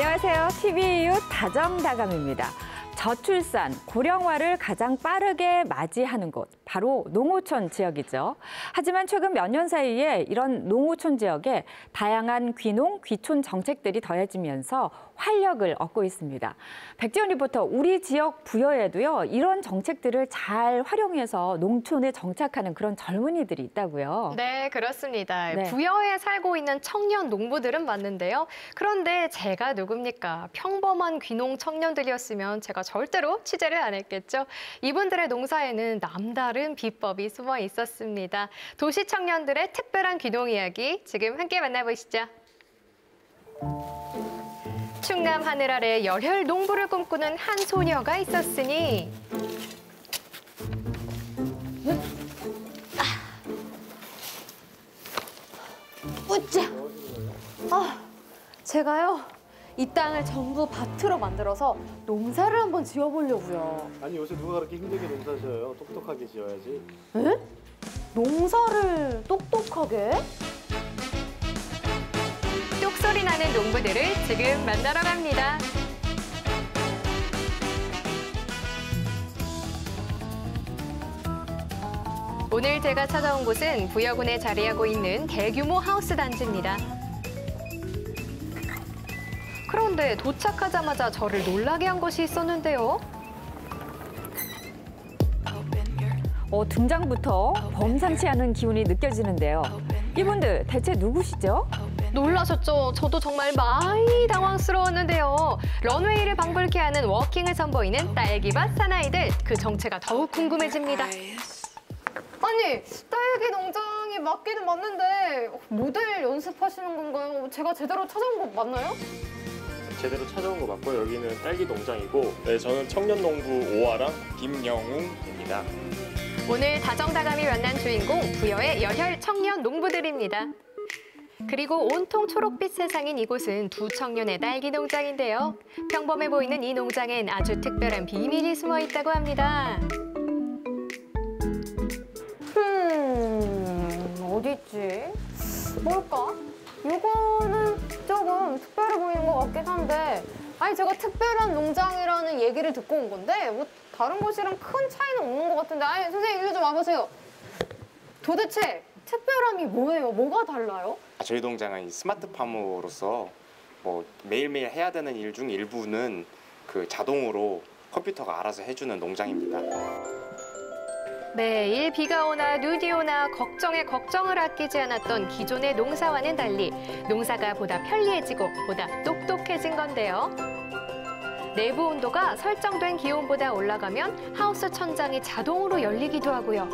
안녕하세요. TV이웃 다정다감입니다. 저출산, 고령화를 가장 빠르게 맞이하는 곳, 바로 농어촌 지역이죠. 하지만 최근 몇 년 사이에 이런 농어촌 지역에 다양한 귀농, 귀촌 정책들이 더해지면서 활력을 얻고 있습니다. 백지연 리포터, 우리 지역 부여에도요, 이런 정책들을 잘 활용해서 농촌에 정착하는 그런 젊은이들이 있다고요. 네, 그렇습니다. 네. 부여에 살고 있는 청년 농부들은 맞는데요. 그런데 제가 누굽니까? 평범한 귀농 청년들이었으면 제가 절대로 취재를 안 했겠죠. 이분들의 농사에는 남다른 비법이 숨어 있었습니다. 도시 청년들의 특별한 귀농 이야기 지금 함께 만나보시죠. 충남 하늘 아래 열혈 농부를 꿈꾸는 한 소녀가 있었으니 우짜! 제가요, 이 땅을 전부 밭으로 만들어서 농사를 한번 지어보려고요. 아니 요새 누가 그렇게 힘들게 농사 지어요? 똑똑하게 지어야지. 에? 농사를 똑똑하게? 똑소리 나는 농부들을 지금 만나러 갑니다. 오늘 제가 찾아온 곳은 부여군에 자리하고 있는 대규모 하우스 단지입니다. 그런데 도착하자마자 저를 놀라게 한 것이 있었는데요. 등장부터 범상치 않은 기운이 느껴지는데요. 이분들 대체 누구시죠? 놀라셨죠? 저도 정말 많이 당황스러웠는데요. 런웨이를 방불케 하는 워킹을 선보이는 딸기밭 사나이들, 그 정체가 더욱 궁금해집니다. 아니, 딸기 농장이 맞기는 맞는데 모델 연습하시는 건가요? 제가 제대로 찾아온 거 맞나요? 제대로 찾아온 거 맞고요. 여기는 딸기 농장이고, 네, 저는 청년농부 5화랑 김영웅입니다. 오늘 다정다감이 만난 주인공, 부여의 열혈 청년 농부들입니다. 그리고 온통 초록빛 세상인 이곳은 두 청년의 딸기 농장인데요. 평범해 보이는 이 농장엔 아주 특별한 비밀이 숨어 있다고 합니다. 어딨지? 뭘까? 이거는 조금 특별해 보이는 것 같긴 한데, 아니 제가 특별한 농장이라는 얘기를 듣고 온 건데 뭐 다른 곳이랑 큰 차이는 없는 것 같은데, 아니 선생님 이리 좀 와보세요. 도대체 특별함이 뭐예요? 뭐가 달라요? 저희 농장은 스마트팜으로서 뭐 매일매일 해야 되는 일 중 일부는 그 자동으로 컴퓨터가 알아서 해주는 농장입니다. 매일 비가 오나 눈이 오나 걱정에 걱정을 아끼지 않았던 기존의 농사와는 달리 농사가 보다 편리해지고 보다 똑똑해진 건데요. 내부 온도가 설정된 기온보다 올라가면 하우스 천장이 자동으로 열리기도 하고요.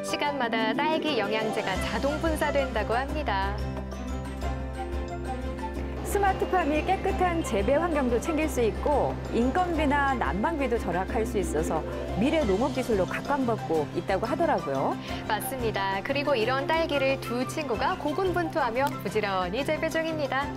시간마다 딸기 영양제가 자동 분사된다고 합니다. 스마트팜이 깨끗한 재배 환경도 챙길 수 있고 인건비나 난방비도 절약할 수 있어서 미래 농업 기술로 각광받고 있다고 하더라고요. 맞습니다. 그리고 이런 딸기를 두 친구가 고군분투하며 부지런히 재배 중입니다.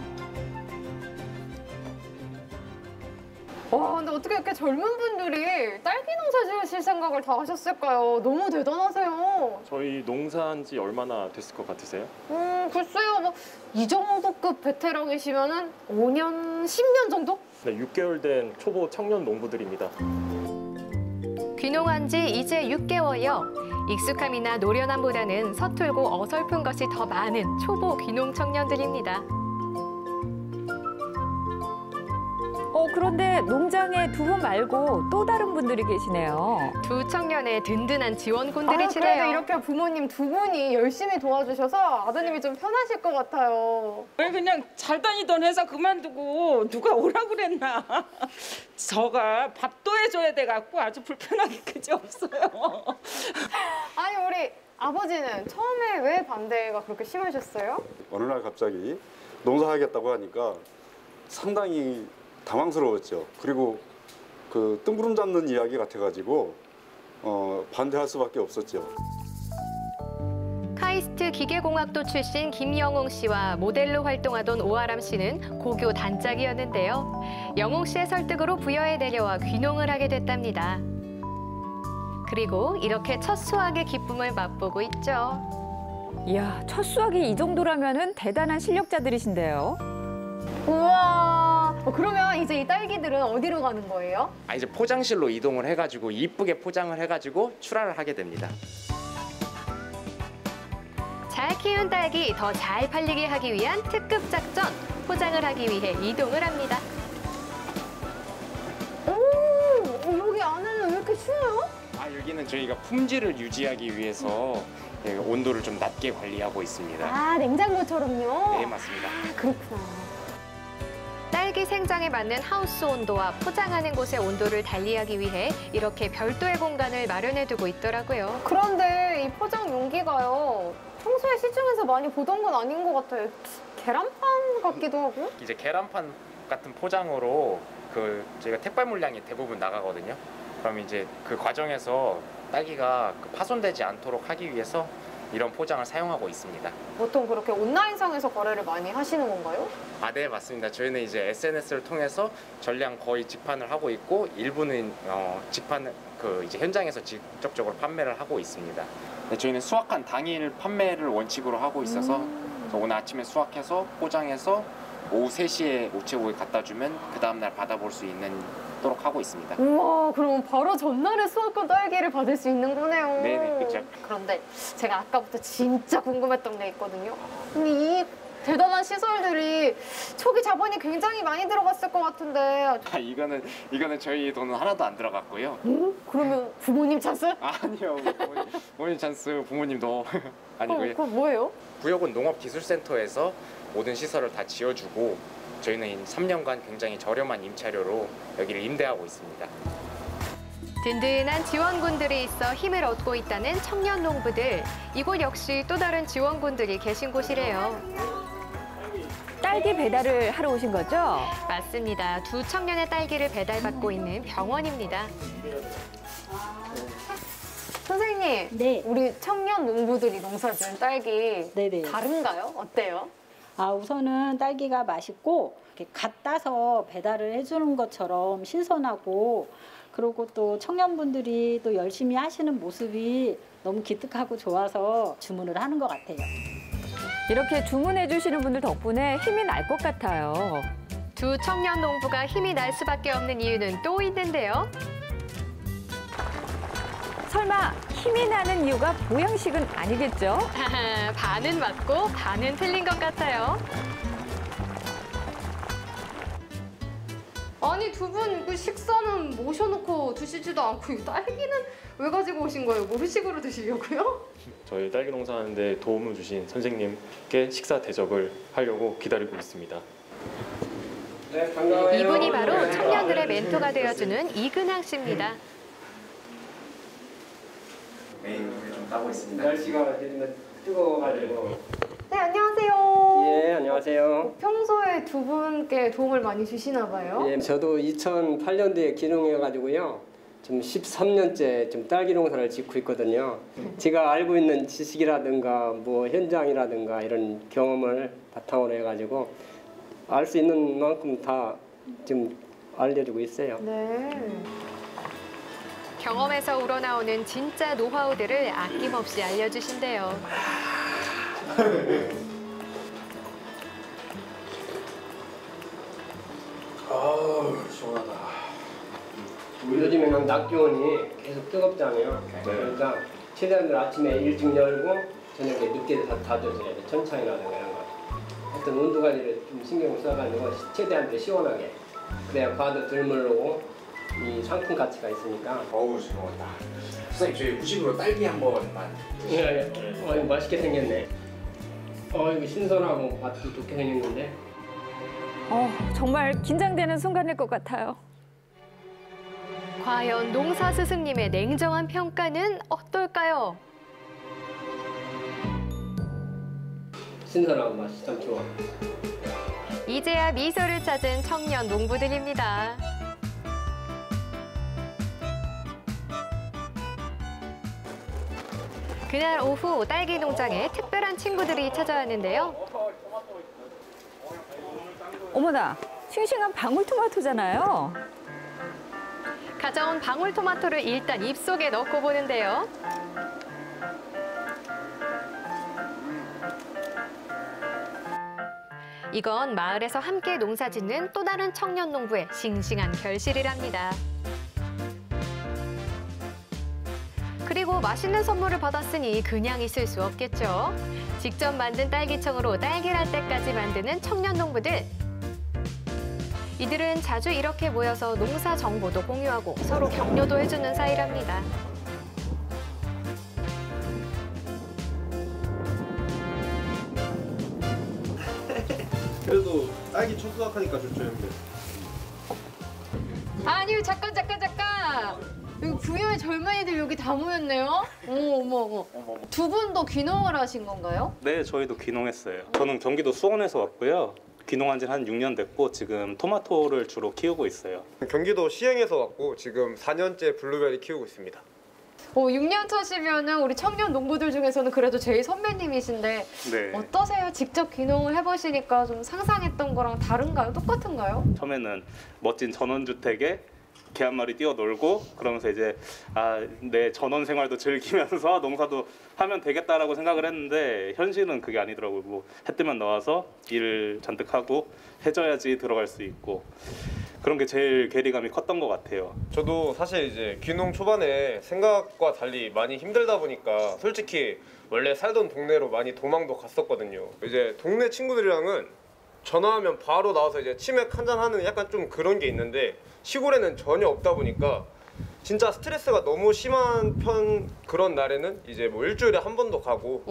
와, 근데 어떻게 이렇게 젊은 분들이 딸기 농사 지으실 생각을 다 하셨을까요? 너무 대단하세요. 저희 농사한 지 얼마나 됐을 것 같으세요? 글쎄요, 뭐 이 정도급 베테랑이시면은 5년, 10년 정도? 네, 6개월 된 초보 청년 농부들입니다. 귀농한 지 이제 6개월여. 익숙함이나 노련함보다는 서툴고 어설픈 것이 더 많은 초보 귀농 청년들입니다. 그런데 농장에 두 분 말고 또 다른 분들이 계시네요. 두 청년의 든든한 지원군들이시네요. 그래도 이렇게 부모님 두 분이 열심히 도와주셔서 아드님이 좀 편하실 것 같아요. 왜 그냥 잘 다니던 회사 그만두고 누가 오라 그랬나. 저가 밥도 해줘야 돼갖고 아주 불편하게 그지없어요. 아니, 우리 아버지는 처음에 왜 반대가 그렇게 심하셨어요? 어느 날 갑자기 농사하겠다고 하니까 상당히 당황스러웠죠. 그리고 그 뜬구름 잡는 이야기 같아가지고 반대할 수밖에 없었죠. 카이스트 기계공학도 출신 김영웅 씨와 모델로 활동하던 오아람 씨는 고교 단짝이었는데요. 영웅 씨의 설득으로 부여에 내려와 귀농을 하게 됐답니다. 그리고 이렇게 첫 수확의 기쁨을 맛보고 있죠. 이야, 첫 수확이 이 정도라면은 대단한 실력자들이신데요. 우와. 그러면 이제 이 딸기들은 어디로 가는 거예요? 이제 포장실로 이동을 해가지고 이쁘게 포장을 해가지고 출하를 하게 됩니다. 잘 키운 딸기 더 잘 팔리게 하기 위한 특급 작전. 포장을 하기 위해 이동을 합니다. 오, 여기 안에는 왜 이렇게 추워요? 여기는 저희가 품질을 유지하기 위해서 온도를 좀 낮게 관리하고 있습니다. 아, 냉장고처럼요? 네, 맞습니다. 아, 그렇구나. 딸기 생장에 맞는 하우스 온도와 포장하는 곳의 온도를 달리하기 위해 이렇게 별도의 공간을 마련해두고 있더라고요. 그런데 이 포장 용기가요. 평소에 시중에서 많이 보던 건 아닌 것 같아요. 계란판 같기도 하고. 이제 계란판 같은 포장으로 저희가 택배 물량이 대부분 나가거든요. 그럼 이제 그 과정에서 딸기가 파손되지 않도록 하기 위해서 이런 포장을 사용하고 있습니다. 보통 그렇게 온라인상에서 거래를 많이 하시는 건가요? 네, 맞습니다. 저희는 이제 SNS를 통해서 전량 거의 직판을 하고 있고 일부는 직판 이제 현장에서 직접적으로 판매를 하고 있습니다. 네, 저희는 수확한 당일 판매를 원칙으로 하고 있어서 그래서 오늘 아침에 수확해서 포장해서 오후 3시에 우체국에 갖다 주면 그 다음날 받아볼 수 있도록 하고 있습니다. 우와, 그럼 바로 전날에 수확한 딸기를 받을 수 있는 거네요. 네네, 그렇죠. 그런데 제가 아까부터 진짜 궁금했던 게 있거든요. 근데 이 대단한 시설들이 초기 자본이 굉장히 많이 들어갔을 것 같은데. 이거는 저희 돈은 하나도 안 들어갔고요. 그러면 부모님 찬스? 아니요, 부모님 찬스 부모님도 아니고요. 그럼 뭐예요? 구역은 농업기술센터에서 모든 시설을 다 지어주고 저희는 3년간 굉장히 저렴한 임차료로 여기를 임대하고 있습니다. 든든한 지원군들이 있어 힘을 얻고 있다는 청년 농부들. 이곳 역시 또 다른 지원군들이 계신 곳이래요. 딸기 배달을 하러 오신 거죠? 맞습니다. 2 청년의 딸기를 배달받고 있는 병원입니다. 선생님, 네. 우리 청년 농부들이 농사지은 딸기 네네. 다른가요? 어때요? 우선은 딸기가 맛있고 이렇게 갓 따서 배달을 해주는 것처럼 신선하고 그리고 또 청년분들이 또 열심히 하시는 모습이 너무 기특하고 좋아서 주문을 하는 것 같아요. 이렇게 주문해 주시는 분들 덕분에 힘이 날 것 같아요. 2 청년 농부가 힘이 날 수밖에 없는 이유는 또 있는데요. 설마 힘이 나는 이유가 보양식은 아니겠죠? 반은 맞고 반은 틀린 것 같아요. 아니, 두 분 그 식사는 모셔놓고 드시지도 않고 이 딸기는 왜 가지고 오신 거예요? 뭐 후식으로 드시려고요? 저희 딸기 농사하는데 도움을 주신 선생님께 식사 대접을 하려고 기다리고 있습니다. 이분이 바로 청년들의 멘토가 되어주는 이근항 씨입니다. 메인을 좀 따고 있습니다. 날씨가 요즘에 뜨거워가지고. 네, 안녕하세요. 예, 안녕하세요. 평소에 두 분께 도움을 많이 주시나 봐요? 예, 저도 2008년도에 기농해가지고요. 좀 13년째 좀 딸기 농사를 짓고 있거든요. 제가 알고 있는 지식이라든가 뭐 현장이라든가 이런 경험을 바탕으로 해가지고 알 수 있는 만큼 다 좀 알려주고 있어요. 네. 경험에서 우러나오는 진짜 노하우들을 아낌없이 알려주신대요. 시원하다. 요즘에는 낮 기온이 계속 뜨겁잖아요. 그러니까 최대한 아침에 일찍 열고 저녁에 늦게 닫아줘야 돼. 천창이라든가 이런 거. 하여튼 온도 관리를 좀 신경 써가지고 최대한 시원하게. 그래야 과도 덜 물르고 이 상품 가치가 있으니까. 어우, 시원하다. 선생님, 저희 후식으로 딸기 한 번만. 예, 이거 맛있게 생겼네. 이거 신선하고 맛도 좋게 생겼는데. 정말 긴장되는 순간일 것 같아요. 과연 농사 스승님의 냉정한 평가는 어떨까요? 신선하고 맛이 참 좋아. 이제야 미소를 찾은 청년 농부들입니다. 그날 오후 딸기 농장에 특별한 친구들이 찾아왔는데요. 어머나, 싱싱한 방울토마토잖아요. 가져온 방울토마토를 일단 입속에 넣고 보는데요. 이건 마을에서 함께 농사짓는 또 다른 청년 농부의 싱싱한 결실이랍니다. 그리고 맛있는 선물을 받았으니 그냥 있을 수 없겠죠. 직접 만든 딸기청으로 딸기라떼까지 만드는 청년 농부들. 이들은 자주 이렇게 모여서 농사 정보도 공유하고 서로 격려도 해주는 사이랍니다. 그래도 딸기 초수확하니까 좋죠, 형님. 아니요, 잠깐. 여기 부여의 젊은이들 여기 다 모였네요. 어머. 두 분도 귀농을 하신 건가요? 네, 저희도 귀농했어요. 저는 경기도 수원에서 왔고요. 귀농한 지 한 6년 됐고 지금 토마토를 주로 키우고 있어요. 경기도 시흥에서 왔고 지금 4년째 블루베리 키우고 있습니다. 6년 차시면은 우리 청년 농부들 중에서는 그래도 제일 선배님이신데 네. 어떠세요? 직접 귀농을 해보시니까 좀 상상했던 거랑 다른가요? 똑같은가요? 처음에는 멋진 전원주택에 개 한 마리 뛰어놀고 그러면서 이제 내 전원 생활도 즐기면서 농사도 하면 되겠다라고 생각을 했는데 현실은 그게 아니더라고요. 뭐 해 뜨면 나와서 일 잔뜩 하고 해줘야지 들어갈 수 있고 그런 게 제일 괴리감이 컸던 것 같아요. 저도 사실 이제 귀농 초반에 생각과 달리 많이 힘들다 보니까 솔직히 원래 살던 동네로 많이 도망도 갔었거든요. 이제 동네 친구들이랑은 전화하면 바로 나와서 이제 치맥 한잔 하는 약간 좀 그런 게 있는데 시골에는 전혀 없다 보니까 진짜 스트레스가 너무 심한 편 그런 날에는 이제 뭐 일주일에 한 번도 가고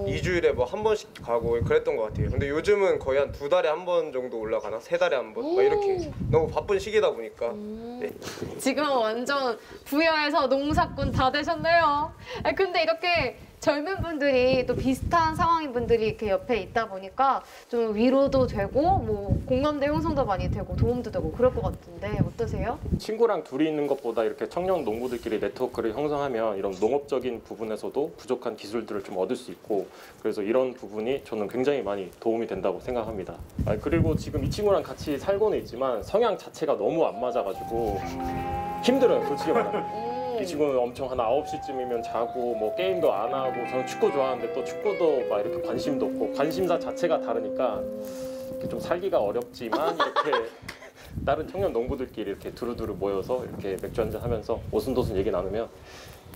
2주일에 뭐 한 번씩 가고 그랬던 것 같아요. 근데 요즘은 거의 한 2달에 한 번 정도 올라가나? 3달에 한 번? 막 이렇게 너무 바쁜 시기다 보니까 네. 지금 완전 부여에서 농사꾼 다 되셨네요. 근데 이렇게 젊은 분들이 또 비슷한 상황인 분들이 이렇게 옆에 있다 보니까 좀 위로도 되고 뭐 공감대 형성도 많이 되고 도움도 되고 그럴 것 같은데 어떠세요? 친구랑 둘이 있는 것보다 이렇게 청년 농부들끼리 네트워크를 형성하면 이런 농업적인 부분에서도 부족한 기술들을 좀 얻을 수 있고 그래서 이런 부분이 저는 굉장히 많이 도움이 된다고 생각합니다. 그리고 지금 이 친구랑 같이 살고는 있지만 성향 자체가 너무 안 맞아가지고 힘들어요, 솔직히 말하면. 이 친구는 엄청 한 9시쯤이면 자고 뭐 게임도 안 하고 저는 축구 좋아하는데 또 축구도 막 이렇게 관심도 없고 관심사 자체가 다르니까 좀 살기가 어렵지만 이렇게 다른 청년 농부들끼리 이렇게 두루두루 모여서 이렇게 맥주 한잔 하면서 오순도순 얘기 나누면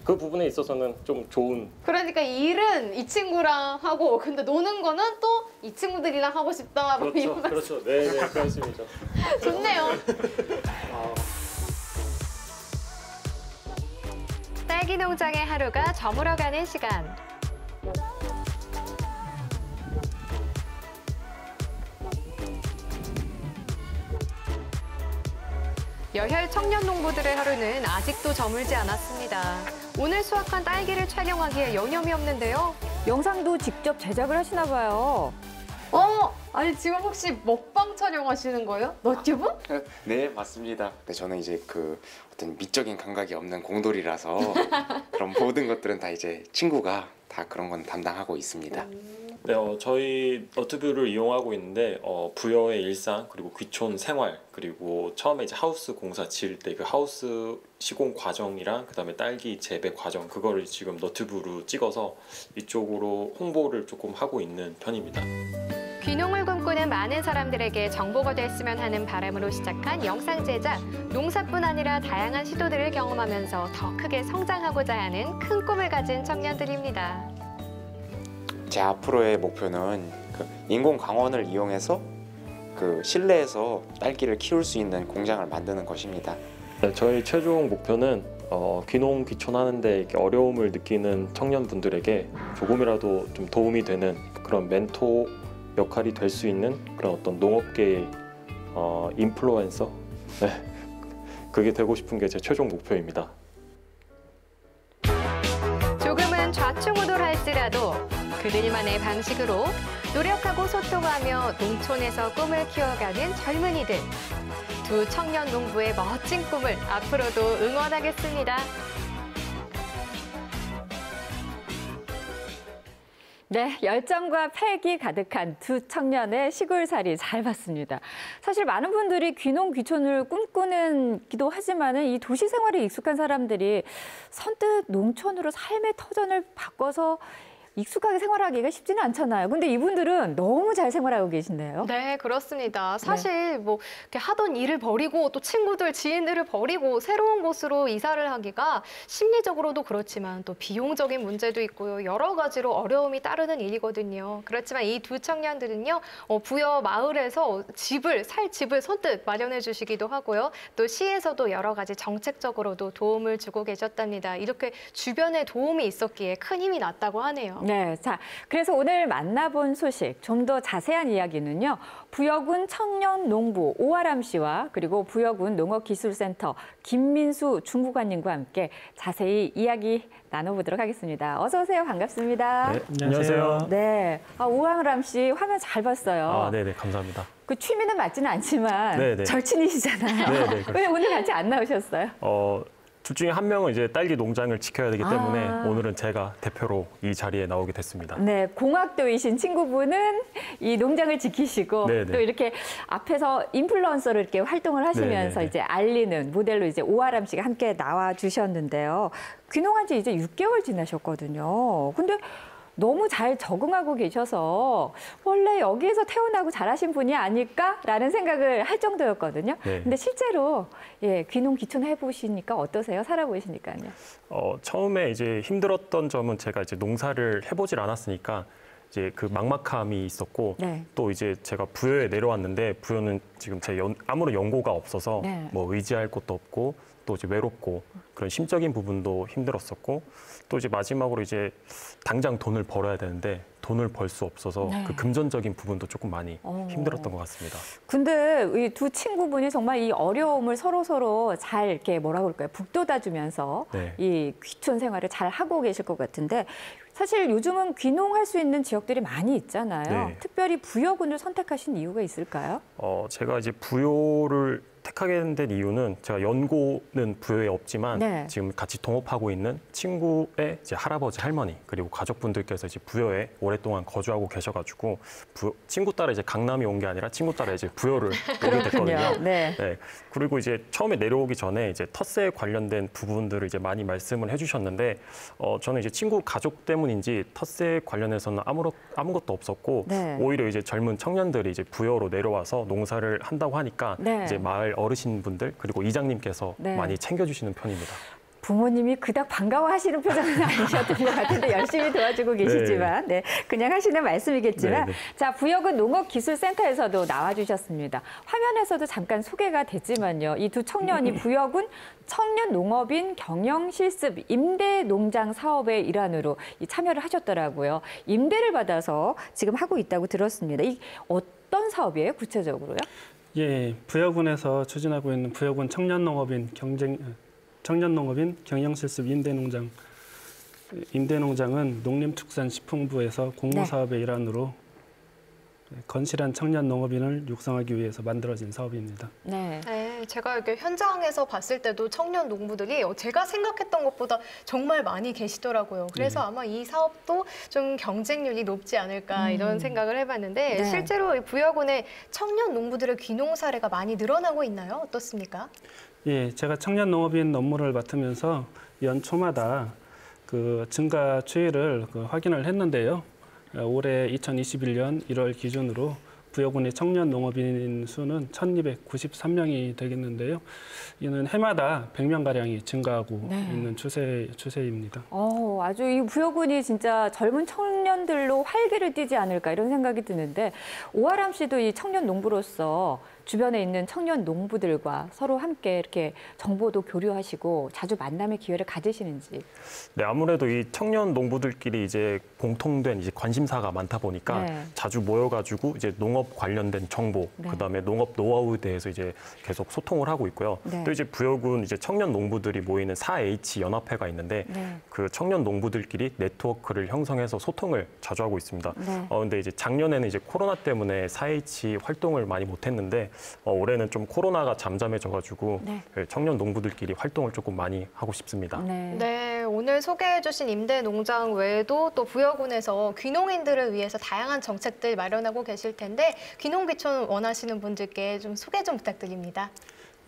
그 부분에 있어서는 좀 좋은. 그러니까 일은 이 친구랑 하고 근데 노는 거는 또 이 친구들이랑 하고 싶다. 뭐 그렇죠, 이런 그렇죠. 네, 그런 식이죠. 좋네요. 딸기 농장의 하루가 저물어가는 시간. 열혈 청년 농부들의 하루는 아직도 저물지 않았습니다. 오늘 수확한 딸기를 촬영하기에 여념이 없는데요. 영상도 직접 제작을 하시나 봐요. 아니 지금 혹시 먹방 촬영하시는 거예요? 너튜브? 네, 맞습니다. 네, 저는 이제 그 어떤 미적인 감각이 없는 공돌이라서 그런 모든 것들은 다 이제 친구가 다 그런 건 담당하고 있습니다. 네, 저희 너튜브를 이용하고 있는데 부여의 일상 그리고 귀촌 생활 그리고 처음에 이제 하우스 공사 지을 때 그 하우스 시공 과정이랑 그다음에 딸기 재배 과정 그거를 지금 너튜브로 찍어서 이쪽으로 홍보를 조금 하고 있는 편입니다. 귀농을 꿈꾸는 많은 사람들에게 정보가 됐으면 하는 바람으로 시작한 영상 제작. 농사뿐 아니라 다양한 시도들을 경험하면서 더 크게 성장하고자 하는 큰 꿈을 가진 청년들입니다. 제 앞으로의 목표는 그 인공 광원을 이용해서 그 실내에서 딸기를 키울 수 있는 공장을 만드는 것입니다. 네, 저희 최종 목표는 귀농 귀촌하는데 이렇게 어려움을 느끼는 청년분들에게 조금이라도 좀 도움이 되는 그런 멘토 역할이 될 수 있는 그런 어떤 농업계의 인플루언서, 네, 그게 되고 싶은 게 제 최종 목표입니다. 조금은 좌충우돌할지라도 그들만의 방식으로 노력하고 소통하며 농촌에서 꿈을 키워가는 젊은이들. 두 청년 농부의 멋진 꿈을 앞으로도 응원하겠습니다. 네, 열정과 패기 가득한 두 청년의 시골살이 잘 봤습니다. 사실 많은 분들이 귀농 귀촌을 꿈꾸는기도 하지만은 이 도시 생활에 익숙한 사람들이 선뜻 농촌으로 삶의 터전을 바꿔서 익숙하게 생활하기가 쉽지는 않잖아요. 근데 이분들은 너무 잘 생활하고 계신데요. 네, 그렇습니다. 사실 뭐 이렇게 하던 일을 버리고 또 친구들, 지인들을 버리고 새로운 곳으로 이사를 하기가 심리적으로도 그렇지만 또 비용적인 문제도 있고요. 여러 가지로 어려움이 따르는 일이거든요. 그렇지만 이 두 청년들은요, 부여 마을에서 살 집을 선뜻 마련해 주시기도 하고요. 또 시에서도 여러 가지 정책적으로도 도움을 주고 계셨답니다. 이렇게 주변에 도움이 있었기에 큰 힘이 났다고 하네요. 네, 자, 그래서 오늘 만나본 소식, 좀 더 자세한 이야기는요. 부여군 청년농부 오아람 씨와 그리고 부여군 농업기술센터 김민수 중구관님과 함께 자세히 이야기 나눠보도록 하겠습니다. 어서 오세요. 반갑습니다. 네, 안녕하세요. 네, 오아람 씨 화면 잘 봤어요. 네네, 감사합니다. 그 취미는 맞지는 않지만 네네. 절친이시잖아요. 네네, 그렇습니다. 왜 오늘 같이 안 나오셨어요? 둘 중에 한 명은 이제 딸기 농장을 지켜야 되기 때문에 오늘은 제가 대표로 이 자리에 나오게 됐습니다. 네, 공학도이신 친구분은 이 농장을 지키시고 네네. 또 이렇게 앞에서 인플루언서로 이렇게 활동을 하시면서 네네네. 이제 알리는 모델로 이제 오아람 씨가 함께 나와 주셨는데요. 귀농한 지 이제 6개월 지나셨거든요. 근데 너무 잘 적응하고 계셔서 원래 여기에서 태어나고 자라신 분이 아닐까라는 생각을 할 정도였거든요. 네. 근데 실제로 귀농 귀촌 해보시니까 어떠세요? 살아보시니까요. 처음에 이제 힘들었던 점은 제가 이제 농사를 해보질 않았으니까 이제 그 막막함이 있었고 네. 또 이제 제가 부여에 내려왔는데 부여는 지금 아무런 연고가 없어서 네. 뭐 의지할 곳도 없고 또 이제 외롭고 그런 심적인 부분도 힘들었었고 또 이제 마지막으로 이제 당장 돈을 벌어야 되는데 돈을 벌 수 없어서 네. 그 금전적인 부분도 조금 많이 힘들었던 것 같습니다. 근데 이 두 친구분이 정말 이 어려움을 서로 잘 이렇게 뭐라 그럴까요? 북돋아주면서 네. 이 귀촌 생활을 잘 하고 계실 것 같은데 사실 요즘은 귀농할 수 있는 지역들이 많이 있잖아요. 네. 특별히 부여군을 선택하신 이유가 있을까요? 제가 이제 부여를 택하게 된 이유는 제가 연고는 부여에 없지만 네. 지금 같이 동업하고 있는 친구의 이제 할아버지, 할머니 그리고 가족분들께서 이제 부여에 오랫동안 거주하고 계셔가지고 친구 따라 이제 강남이 온 게 아니라 친구 따라 이제 부여를 오게 됐거든요. 네. 네. 그리고 이제 처음에 내려오기 전에 이제 텃세 관련된 부분들을 이제 많이 말씀을 해주셨는데 저는 이제 친구 가족 때문인지 텃세 관련해서는 아무것도 없었고 네. 오히려 이제 젊은 청년들이 이제 부여로 내려와서 농사를 한다고 하니까 네. 이제 마을 어르신분들 그리고 이장님께서 네. 많이 챙겨주시는 편입니다. 부모님이 그닥 반가워하시는 표정은 아니셨던 것 같은데 열심히 도와주고 계시지만 그냥 하시는 말씀이겠지만 네, 네. 자, 부여군 농업기술센터에서도 나와주셨습니다. 화면에서도 잠깐 소개가 됐지만요. 이 두 청년이 부여군 청년농업인 경영실습 임대농장 사업의 일환으로 참여를 하셨더라고요. 임대를 받아서 지금 하고 있다고 들었습니다. 이 어떤 사업이에요, 구체적으로요? 예, 부여군에서 추진하고 있는 부여군 청년농업인 경영실습 임대농장은 농림축산식품부에서 공모사업의 일환으로 건실한 청년 농업인을 육성하기 위해서 만들어진 사업입니다. 네, 제가 이렇게 현장에서 봤을 때도 청년 농부들이 제가 생각했던 것보다 정말 많이 계시더라고요. 그래서 아마 이 사업도 좀 경쟁률이 높지 않을까 이런 생각을 해봤는데 네. 실제로 이 부여군의 청년 농부들의 귀농 사례가 많이 늘어나고 있나요? 어떻습니까? 예, 제가 청년 농업인 업무를 맡으면서 연초마다 그 증가 추이를 확인을 했는데요. 올해 2021년 1월 기준으로 부여군의 청년 농업인 수는 1,293명이 되겠는데요. 이는 해마다 100명가량이 증가하고 있는 추세입니다. 아주 이 부여군이 진짜 젊은 청년들로 활기를 띠지 않을까 이런 생각이 드는데 오아람 씨도 이 청년 농부로서 주변에 있는 청년 농부들과 서로 함께 이렇게 정보도 교류하시고 자주 만남의 기회를 가지시는지. 네, 아무래도 이 청년 농부들끼리 이제 공통된 이제 관심사가 많다 보니까 자주 모여가지고 이제 농업 관련된 정보, 그다음에 농업 노하우에 대해서 이제 계속 소통을 하고 있고요. 또 이제 부여군 이제 청년 농부들이 모이는 4H 연합회가 있는데 그 청년 농부들끼리 네트워크를 형성해서 소통을 자주 하고 있습니다. 근데 이제 작년에는 이제 코로나 때문에 4H 활동을 많이 못했는데 올해는 좀 코로나가 잠잠해져가지고 청년 농부들끼리 활동을 조금 많이 하고 싶습니다. 네, 오늘 소개해주신 임대 농장 외에도 또 부여군에서 귀농인들을 위해서 다양한 정책들 마련하고 계실 텐데 귀농 귀촌 원하시는 분들께 좀 소개 좀 부탁드립니다.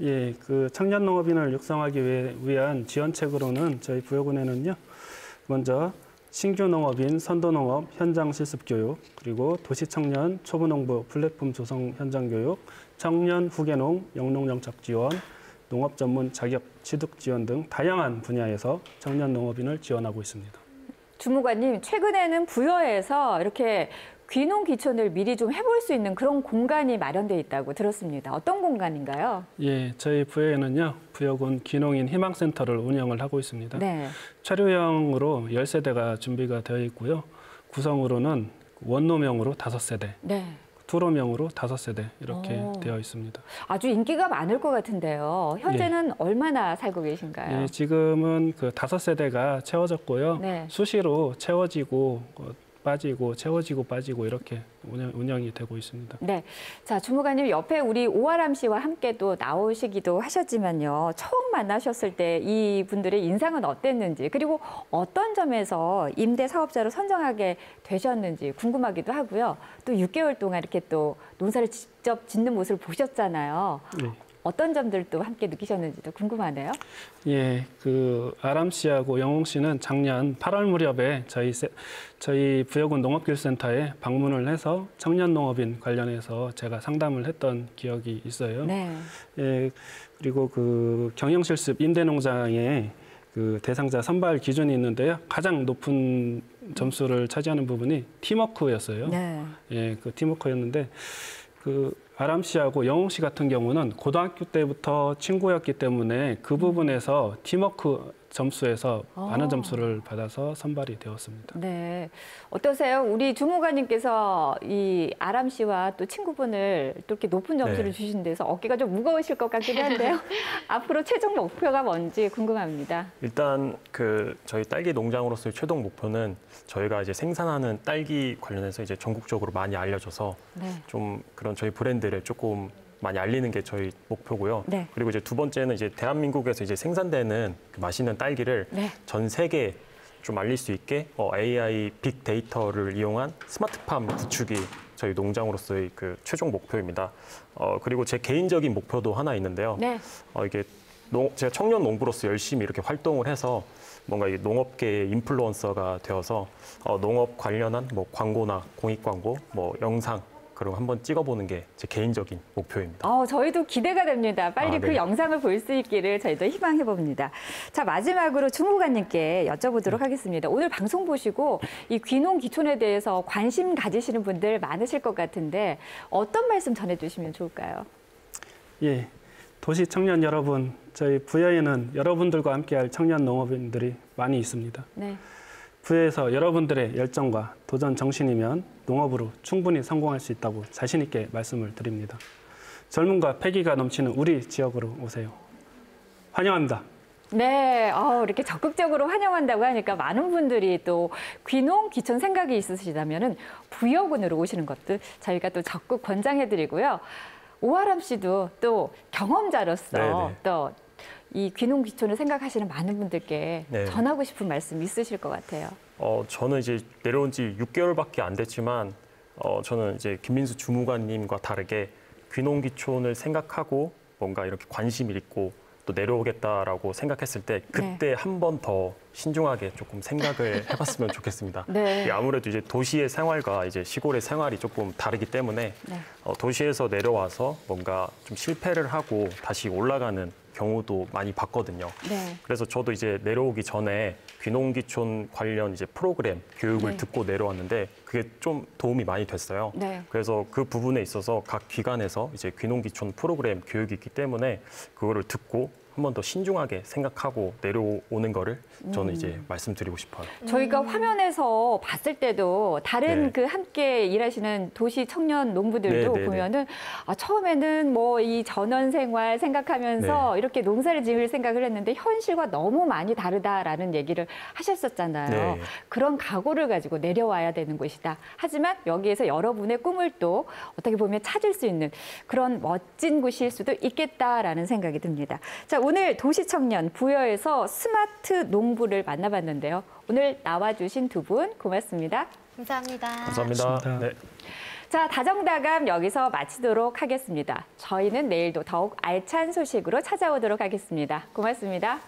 예, 그 청년 농업인을 육성하기 위한 지원책으로는 저희 부여군에는요, 먼저 신규 농업인 선도농업 현장 실습 교육, 그리고 도시청년 초보농부 플랫폼 조성 현장 교육, 청년 후계농 영농정책 지원, 농업 전문 자격 취득 지원 등 다양한 분야에서 청년 농업인을 지원하고 있습니다. 주무관님, 최근에는 부여에서 이렇게 귀농 귀촌을 미리 좀 해볼 수 있는 그런 공간이 마련돼 있다고 들었습니다. 어떤 공간인가요? 예, 저희 부여에는요, 부여군 귀농인 희망센터를 운영을 하고 있습니다. 네. 차류형으로 10세대가 준비가 되어 있고요. 구성으로는 원로명으로 5세대, 네. 투로명으로 5세대 이렇게 되어 있습니다. 아주 인기가 많을 것 같은데요. 현재는 예. 얼마나 살고 계신가요? 예, 지금은 그 5세대가 채워졌고요. 네. 수시로 채워지고 빠지고 채워지고 빠지고 이렇게 운영이 되고 있습니다. 네. 자, 주무관님 옆에 우리 오아람 씨와 함께 또 나오시기도 하셨지만요. 처음 만나셨을 때 이분들의 인상은 어땠는지, 그리고 어떤 점에서 임대 사업자로 선정하게 되셨는지 궁금하기도 하고요. 또 6개월 동안 이렇게 또 농사를 직접 짓는 모습을 보셨잖아요. 네. 어떤 점들도 함께 느끼셨는지도 궁금하네요. 예, 그 아람 씨하고 영웅 씨는 작년 8월 무렵에 저희 부여군 농업기술센터에 방문을 해서 청년 농업인 관련해서 제가 상담을 했던 기억이 있어요. 네. 예, 그리고 그 경영실습 임대농장에 그 대상자 선발 기준이 있는데요. 가장 높은 점수를 차지하는 부분이 팀워크였어요. 네. 예, 그 팀워크였는데 그 아람 씨하고 영웅 씨 같은 경우는 고등학교 때부터 친구였기 때문에 그 부분에서 팀워크 점수에서 많은 점수를 받아서 선발이 되었습니다. 네. 어떠세요? 우리 주무관님께서 이 아람 씨와 또 친구분을 또 이렇게 높은 점수를 네. 주신 데서 어깨가 좀 무거우실 것 같긴 한데요. 앞으로 최종 목표가 뭔지 궁금합니다. 일단 그 저희 딸기 농장으로서의 최종 목표는 저희가 이제 생산하는 딸기 관련해서 이제 전국적으로 많이 알려져서 네. 좀 그런 저희 브랜드를 조금 많이 알리는 게 저희 목표고요. 네. 그리고 이제 두 번째는 이제 대한민국에서 이제 생산되는 그 맛있는 딸기를 네. 전 세계 좀 알릴 수 있게 AI 빅데이터를 이용한 스마트팜 구축이 저희 농장으로서의 그 최종 목표입니다. 그리고 제 개인적인 목표도 하나 있는데요. 네. 이게 제가 청년 농부로서 열심히 이렇게 활동을 해서 뭔가 이 농업계의 인플루언서가 되어서 농업 관련한 뭐 광고나 공익 광고, 뭐 영상 그리고 한번 찍어보는 게 제 개인적인 목표입니다. 저희도 기대가 됩니다. 빨리 그 네. 영상을 볼 수 있기를 저희도 희망해 봅니다. 자, 마지막으로 주무관님께 여쭤보도록 하겠습니다. 오늘 방송 보시고 이 귀농 귀촌에 대해서 관심 가지시는 분들 많으실 것 같은데 어떤 말씀 전해주시면 좋을까요? 예, 도시 청년 여러분, 저희 부여에는 여러분들과 함께할 청년 농업인들이 많이 있습니다. 네. 부여에서 여러분들의 열정과 도전 정신이면 농업으로 충분히 성공할 수 있다고 자신 있게 말씀을 드립니다. 젊음과 패기가 넘치는 우리 지역으로 오세요. 환영합니다. 네, 이렇게 적극적으로 환영한다고 하니까 많은 분들이 또 귀농, 귀촌 생각이 있으시다면은 부여군으로 오시는 것도 저희가 또 적극 권장해드리고요. 오아람 씨도 또 경험자로서 네네. 또 이 귀농, 귀촌을 생각하시는 많은 분들께 네. 전하고 싶은 말씀 있으실 것 같아요. 저는 이제 내려온 지 6개월밖에 안 됐지만 저는 이제 김민수 주무관님과 다르게 귀농, 귀촌을 생각하고 뭔가 이렇게 관심을 있고 또 내려오겠다라고 생각했을 때 그때 한 번 더 신중하게 조금 생각을 해봤으면 좋겠습니다. 네. 아무래도 이제 도시의 생활과 이제 시골의 생활이 조금 다르기 때문에 네. 도시에서 내려와서 뭔가 좀 실패를 하고 다시 올라가는 경우도 많이 봤거든요. 네. 그래서 저도 이제 내려오기 전에 귀농귀촌 관련 이제 프로그램 교육을 네. 듣고 내려왔는데 그게 좀 도움이 많이 됐어요. 네. 그래서 그 부분에 있어서 각 기관에서 이제 귀농귀촌 프로그램 교육이 있기 때문에 그거를 듣고 한 번 더 신중하게 생각하고 내려오는 거를 저는 이제 말씀드리고 싶어요. 저희가 화면에서 봤을 때도 다른 네. 그 함께 일하시는 도시 청년 농부들도 네, 네, 네. 보면은 처음에는 뭐 이 전원 생활 생각하면서 이렇게 농사를 지을 생각을 했는데 현실과 너무 많이 다르다라는 얘기를 하셨었잖아요. 네. 그런 각오를 가지고 내려와야 되는 곳이다. 하지만 여기에서 여러분의 꿈을 또 어떻게 보면 찾을 수 있는 그런 멋진 곳일 수도 있겠다라는 생각이 듭니다. 자, 오늘 도시 청년 부여에서 스마트 농부를 만나봤는데요. 오늘 나와주신 두 분 고맙습니다. 감사합니다. 감사합니다. 네. 자, 다정다감 여기서 마치도록 하겠습니다. 저희는 내일도 더욱 알찬 소식으로 찾아오도록 하겠습니다. 고맙습니다.